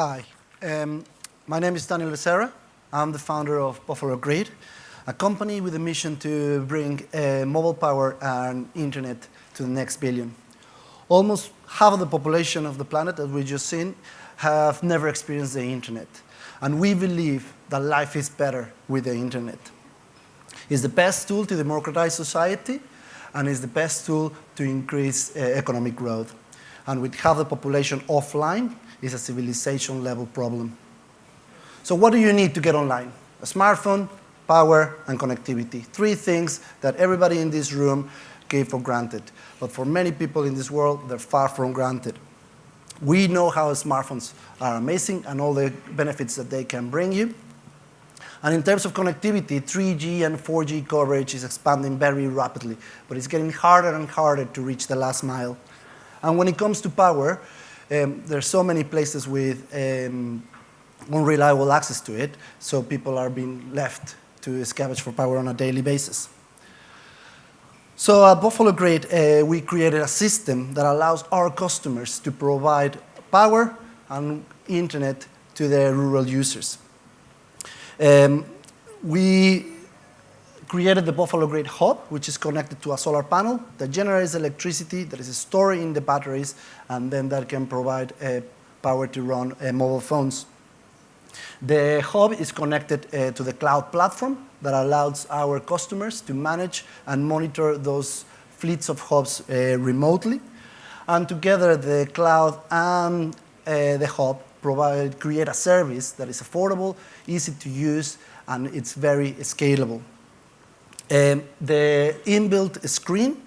Hi, my name is Daniel Becerra. I'm the founder of Buffalo Grid, a company with a mission to bring mobile power and internet to the next billion. Almost half of the population of the planet, as we just seen, have never experienced the internet. And we believe that life is better with the internet. It's the best tool to democratize society, and it's the best tool to increase economic growth. And with half the population offline, it's a civilization level problem. So what do you need to get online? A smartphone, power, and connectivity. Three things that everybody in this room gave for granted. But for many people in this world, they're far from granted. We know how smartphones are amazing and all the benefits that they can bring you. And in terms of connectivity, 3G and 4G coverage is expanding very rapidly, but it's getting harder and harder to reach the last mile. And when it comes to power, there's so many places with unreliable access to it, so people are being left to scavenge for power on a daily basis. So at Buffalo Grid, we created a system that allows our customers to provide power and internet to their rural users. We created the Buffalo Grid Hub, which is connected to a solar panel that generates electricity that is stored in the batteries, and then that can provide power to run mobile phones. The hub is connected to the cloud platform that allows our customers to manage and monitor those fleets of hubs remotely. And together, the cloud and the hub create a service that is affordable, easy to use, and it's very scalable. The inbuilt screen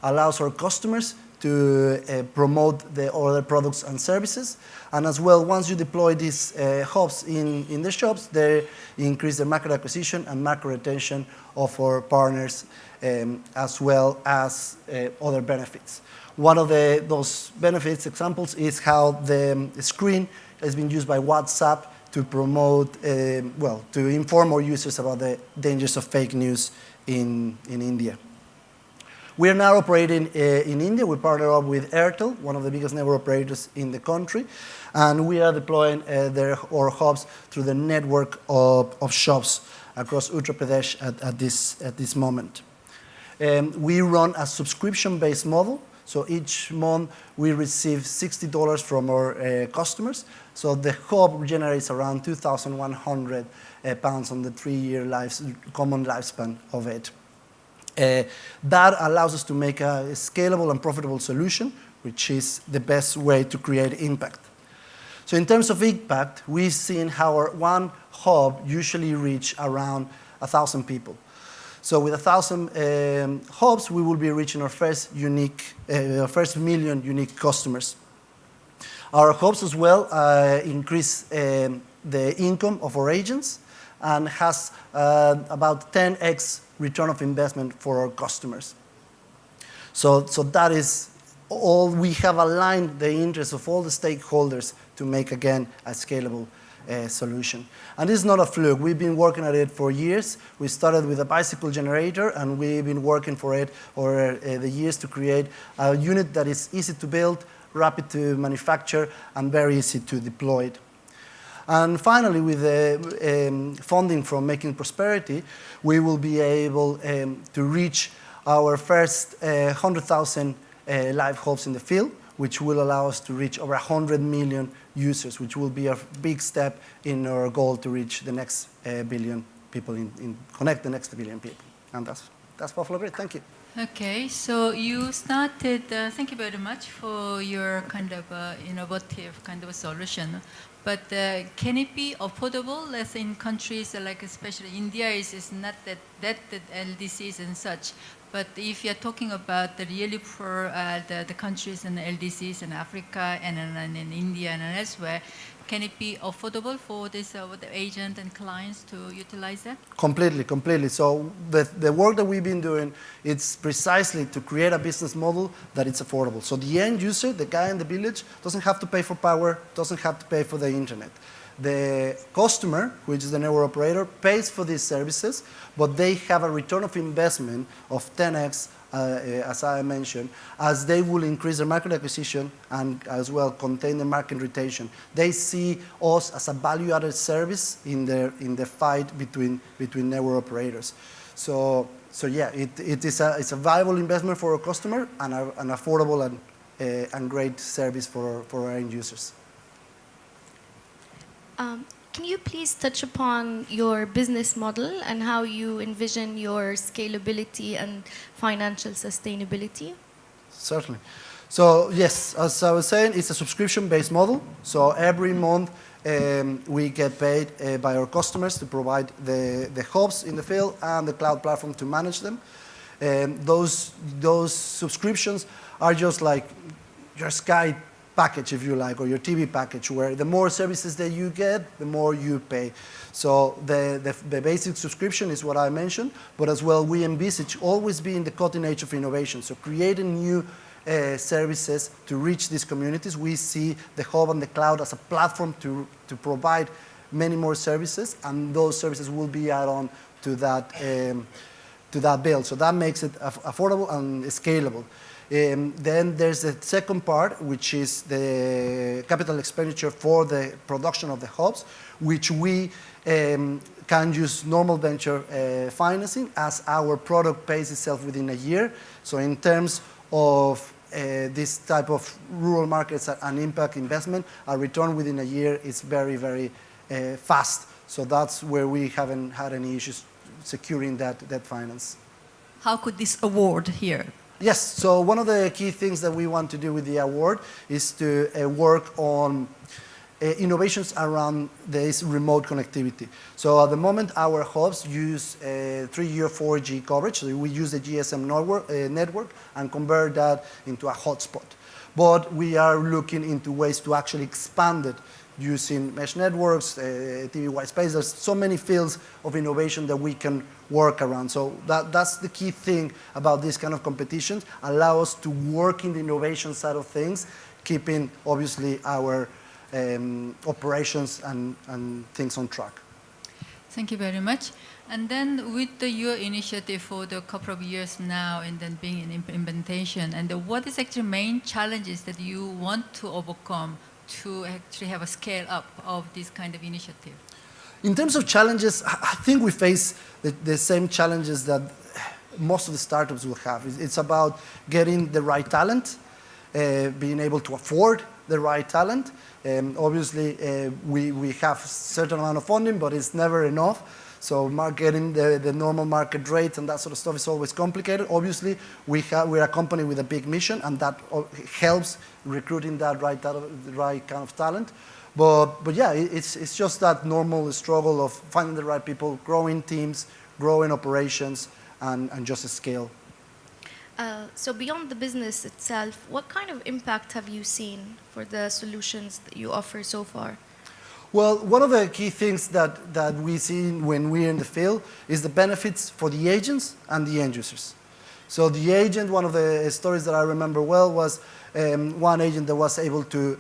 allows our customers to promote the other products and services. And as well, once you deploy these hubs in the shops, they increase the market acquisition and market retention of our partners, as well as other benefits. One of those benefits examples is how the screen has been used by WhatsApp to promote, to inform our users about the dangers of fake news in India. We are now operating in India. We partner up with Airtel, one of the biggest network operators in the country, and we are deploying our hubs through the network of shops across Uttar Pradesh at this moment. We run a subscription-based model, so each month we receive $60 from our customers. So the hub generates around £2,100 on the 3-year common lifespan of it. That allows us to make a scalable and profitable solution, which is the best way to create impact. So in terms of impact, we've seen how our one hub usually reach around 1,000 people. So with 1,000 hubs, we will be reaching our first million unique customers. Our hubs as well increase the income of our agents and has about 10x return of investment for our customers. So that is all. We have aligned the interests of all the stakeholders to make, again, a scalable solution. And this is not a fluke. We've been working at it for years. We started with a bicycle generator, and we've been working for it over the years to create a unit that is easy to build, rapid to manufacture, and very easy to deploy. And finally, with the funding from Making Prosperity, we will be able to reach our first 100,000 live hubs in the field, which will allow us to reach over 100 million users, which will be a big step in our goal to reach the next billion people, connect the next billion people. And that's Buffalo Grid. Thank you. Okay, so you started, thank you very much for your kind of innovative kind of solution. But can it be affordable? Let's say in countries like especially India is not that LDCs and such. But if you're talking about the really poor the countries and the LDCs in Africa and in India and elsewhere, can it be affordable for this the agent and clients to utilize that? Completely. So the work that we've been doing, it's precisely to create a business model that it's affordable. So the end user, the guy in the village, doesn't have to pay for power, doesn't have to pay for the internet. The customer, which is the network operator, pays for these services, but they have a return of investment of 10x as I mentioned, as they will increase their market acquisition and as well contain the market retention. They see us as a value-added service in the fight between network operators. So yeah, it's a viable investment for our customer and an affordable and great service for our end users. Can you please touch upon your business model and how you envision your scalability and financial sustainability? Certainly. So yes, as I was saying, it's a subscription-based model. So every month we get paid by our customers to provide the hubs in the field and the cloud platform to manage them. Those subscriptions are just like your Sky package, if you like, or your TV package, where the more services that you get, the more you pay. So the basic subscription is what I mentioned, but as well we envisage always being the cutting edge of innovation. So creating new services to reach these communities. We see the hub and the cloud as a platform to provide many more services, and those services will be added on to that bill. So that makes it affordable and scalable. Then there's the second part, which is the capital expenditure for the production of the hubs, which we can use normal venture financing as our product pays itself within a year. So in terms of this type of rural markets and impact investment, our return within a year is very, very fast. So that's where we haven't had any issues securing that finance. How could this award here? Yes, so one of the key things that we want to do with the award is to work on innovations around this remote connectivity. So at the moment, our hubs use 3G or 4G coverage. So we use the GSM network and convert that into a hotspot. But we are looking into ways to actually expand it using mesh networks, TV white space. There's so many fields of innovation that we can work around. So that's the key thing about this kind of competitions, allow us to work in the innovation side of things, keeping obviously our operations and things on track. Thank you very much. And then with your initiative for the couple of years now and then being in implementation, and what is actually main challenges that you want to overcome to actually have a scale up of this kind of initiative? In terms of challenges, I think we face the same challenges that most of the startups will have. It's about getting the right talent, being able to afford the right talent. Obviously, we have a certain amount of funding, but it's never enough. So getting the normal market rates and that sort of stuff is always complicated. Obviously, we're a company with a big mission, and that helps recruiting that right kind of talent. But yeah, it's just that normal struggle of finding the right people, growing teams, growing operations, and just scale. So beyond the business itself, what kind of impact have you seen for the solutions that you offer so far? Well, one of the key things that we see when we're in the field is the benefits for the agents and the end users. So the agent, one of the stories that I remember well was one agent that was able to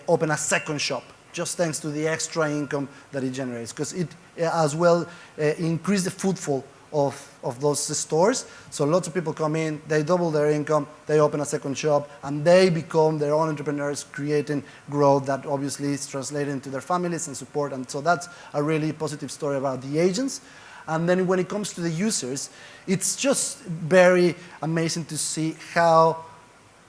open a second shop just thanks to the extra income that it generates, because it as well increased the footfall of those stores. So lots of people come in, they double their income, they open a second shop, and they become their own entrepreneurs, creating growth that obviously is translated into their families and support. And so that's a really positive story about the agents. And then when it comes to the users, it's just very amazing to see how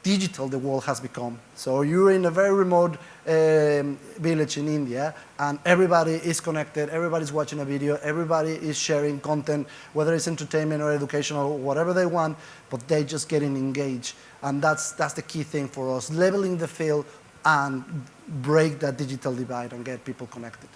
digital the world has become. So you're in a very remote village in India, and everybody is connected, everybody's watching a video, everybody is sharing content, whether it's entertainment or educational, whatever they want, but they're just getting engaged. And that's the key thing for us, leveling the field and break that digital divide and get people connected.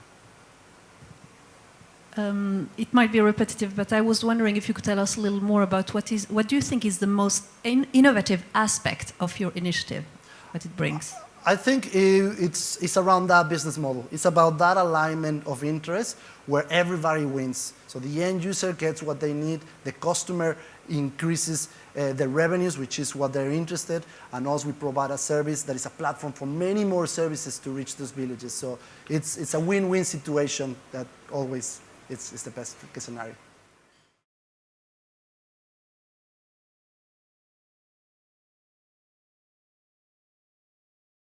It might be repetitive, but I was wondering if you could tell us a little more about what do you think is the most innovative aspect of your initiative, what it brings? I think it's around that business model. It's about that alignment of interest where everybody wins. So the end user gets what they need, the customer increases their revenues, which is what they're interested, and also we provide a service that is a platform for many more services to reach those villages. So it's a win-win situation that always it's the best case scenario.